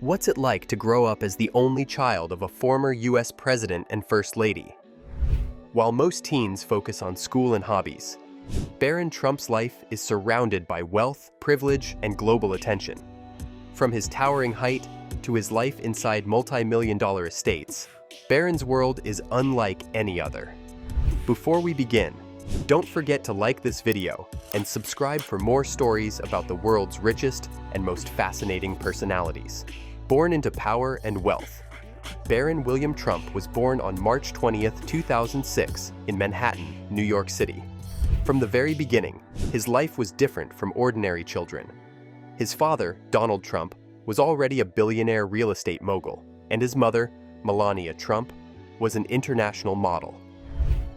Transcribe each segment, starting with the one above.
What's it like to grow up as the only child of a former US president and first lady? While most teens focus on school and hobbies, Barron Trump's life is surrounded by wealth, privilege, and global attention. From his towering height to his life inside multi-million-dollar estates, Barron's world is unlike any other. Before we begin, don't forget to like this video and subscribe for more stories about the world's richest and most fascinating personalities. Born into power and wealth, Barron William Trump was born on March 20th, 2006 in Manhattan, New York City. From the very beginning, his life was different from ordinary children. His father, Donald Trump, was already a billionaire real estate mogul, and his mother, Melania Trump, was an international model.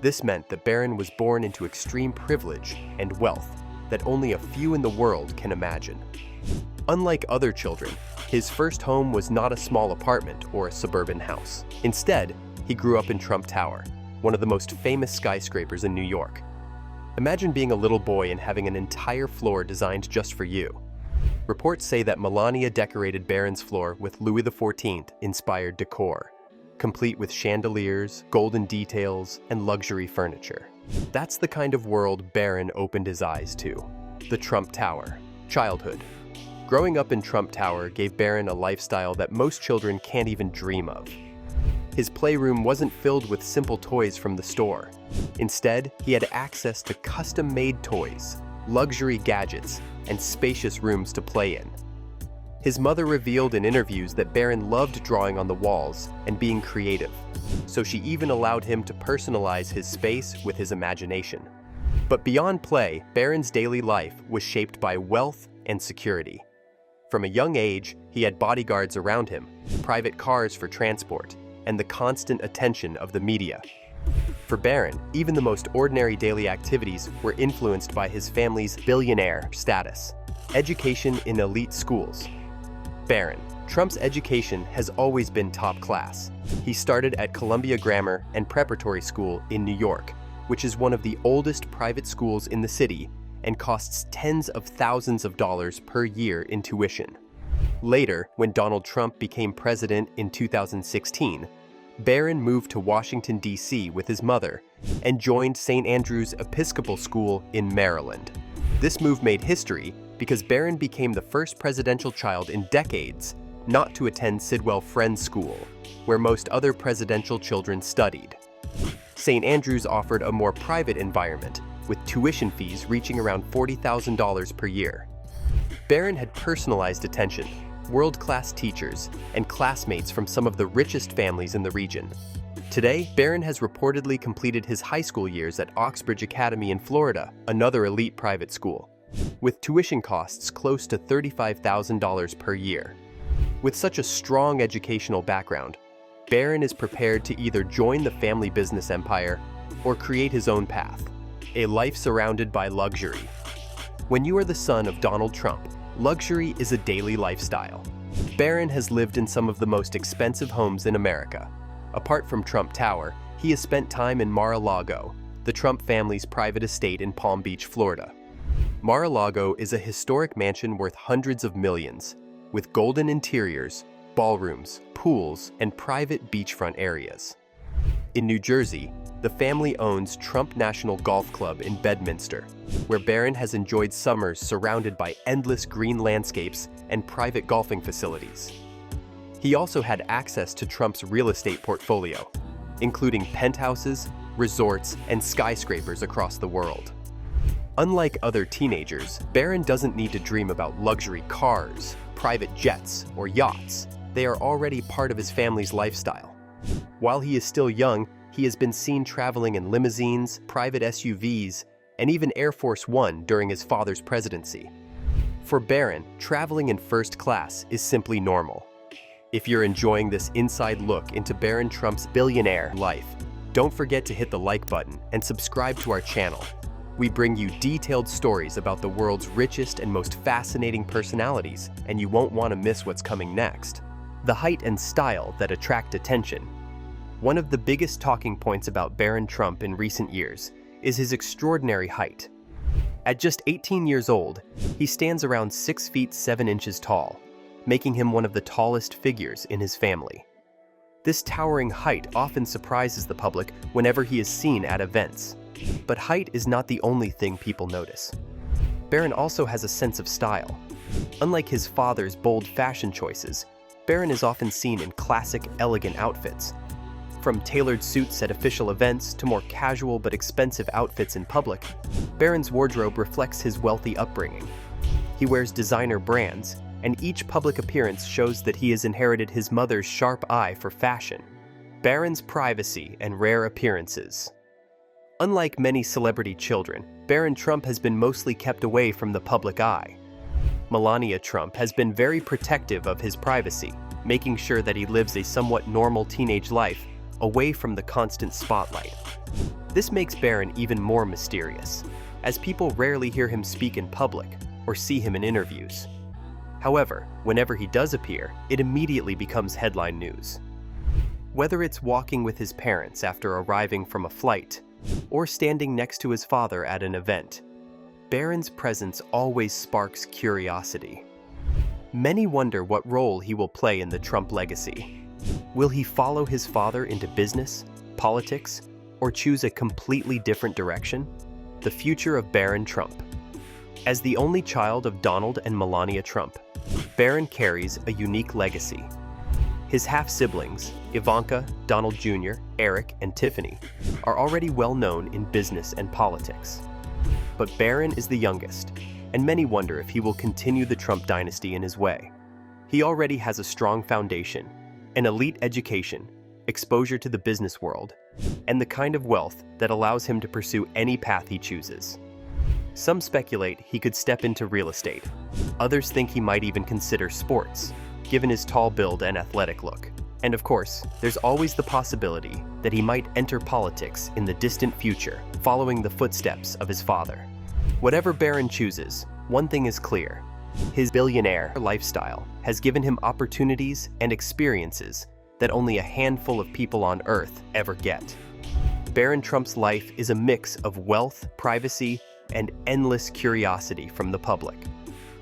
This meant that Barron was born into extreme privilege and wealth that only a few in the world can imagine. Unlike other children, his first home was not a small apartment or a suburban house. Instead, he grew up in Trump Tower, one of the most famous skyscrapers in New York. Imagine being a little boy and having an entire floor designed just for you. Reports say that Melania decorated Barron's floor with Louis XIV-inspired decor, complete with chandeliers, golden details, and luxury furniture. That's the kind of world Barron opened his eyes to. The Trump Tower. Childhood. Growing up in Trump Tower gave Barron a lifestyle that most children can't even dream of. His playroom wasn't filled with simple toys from the store. Instead, he had access to custom-made toys, luxury gadgets, and spacious rooms to play in. His mother revealed in interviews that Barron loved drawing on the walls and being creative, so she even allowed him to personalize his space with his imagination. But beyond play, Barron's daily life was shaped by wealth and security. From a young age, he had bodyguards around him, private cars for transport, and the constant attention of the media. For Barron, even the most ordinary daily activities were influenced by his family's billionaire status. Education in elite schools. Barron. Trump's education has always been top class. He started at Columbia Grammar and Preparatory School in New York, which is one of the oldest private schools in the city and costs tens of thousands of dollars per year in tuition. Later, when Donald Trump became president in 2016, Barron moved to Washington, D.C. with his mother and joined St. Andrew's Episcopal School in Maryland. This move made history because Barron became the first presidential child in decades not to attend Sidwell Friends School, where most other presidential children studied. St. Andrew's offered a more private environment, with tuition fees reaching around $40,000 per year. Barron had personalized attention, world-class teachers, and classmates from some of the richest families in the region. Today, Barron has reportedly completed his high school years at Oxbridge Academy in Florida, another elite private school, with tuition costs close to $35,000 per year. With such a strong educational background, Barron is prepared to either join the family business empire or create his own path, a life surrounded by luxury. When you are the son of Donald Trump, luxury is a daily lifestyle. Barron has lived in some of the most expensive homes in America. Apart from Trump Tower, he has spent time in Mar-a-Lago, the Trump family's private estate in Palm Beach, Florida. Mar-a-Lago is a historic mansion worth hundreds of millions, with golden interiors, ballrooms, pools, and private beachfront areas. In New Jersey, the family owns Trump National Golf Club in Bedminster, where Barron has enjoyed summers surrounded by endless green landscapes and private golfing facilities. He also had access to Trump's real estate portfolio, including penthouses, resorts, and skyscrapers across the world. Unlike other teenagers, Barron doesn't need to dream about luxury cars, private jets, or yachts. They are already part of his family's lifestyle. While he is still young, he has been seen traveling in limousines, private SUVs, and even Air Force One during his father's presidency. For Barron, traveling in first class is simply normal. If you're enjoying this inside look into Barron Trump's billionaire life, don't forget to hit the like button and subscribe to our channel. We bring you detailed stories about the world's richest and most fascinating personalities, and you won't want to miss what's coming next. The height and style that attract attention. One of the biggest talking points about Barron Trump in recent years is his extraordinary height. At just 18 years old, he stands around 6 feet 7 inches tall, making him one of the tallest figures in his family. This towering height often surprises the public whenever he is seen at events. But height is not the only thing people notice. Barron also has a sense of style. Unlike his father's bold fashion choices, Barron is often seen in classic, elegant outfits. From tailored suits at official events to more casual but expensive outfits in public, Barron's wardrobe reflects his wealthy upbringing. He wears designer brands, and each public appearance shows that he has inherited his mother's sharp eye for fashion. Barron's privacy and rare appearances. Unlike many celebrity children, Barron Trump has been mostly kept away from the public eye. Melania Trump has been very protective of his privacy, making sure that he lives a somewhat normal teenage life away from the constant spotlight. This makes Barron even more mysterious, as people rarely hear him speak in public or see him in interviews. However, whenever he does appear, it immediately becomes headline news. Whether it's walking with his parents after arriving from a flight, or standing next to his father at an event, Barron's presence always sparks curiosity. Many wonder what role he will play in the Trump legacy. Will he follow his father into business, politics, or choose a completely different direction? The future of Barron Trump. As the only child of Donald and Melania Trump, Barron carries a unique legacy. His half-siblings, Ivanka, Donald Jr., Eric, and Tiffany, are already well known in business and politics. But Barron is the youngest, and many wonder if he will continue the Trump dynasty in his way. He already has a strong foundation, an elite education, exposure to the business world, and the kind of wealth that allows him to pursue any path he chooses. Some speculate he could step into real estate. Others think he might even consider sports, given his tall build and athletic look. And of course, there's always the possibility that he might enter politics in the distant future, following the footsteps of his father. Whatever Barron chooses, one thing is clear. His billionaire lifestyle has given him opportunities and experiences that only a handful of people on Earth ever get. Barron Trump's life is a mix of wealth, privacy, and endless curiosity from the public.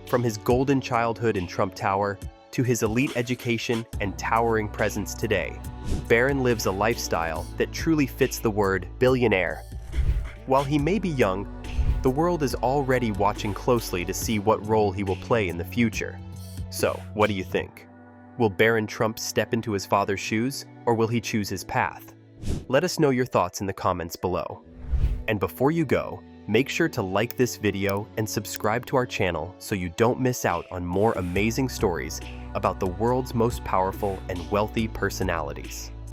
From his golden childhood in Trump Tower to his elite education and towering presence today, Barron lives a lifestyle that truly fits the word billionaire. While he may be young, the world is already watching closely to see what role he will play in the future. So, what do you think? Will Barron Trump step into his father's shoes, or will he choose his path? Let us know your thoughts in the comments below. And before you go, make sure to like this video and subscribe to our channel so you don't miss out on more amazing stories about the world's most powerful and wealthy personalities.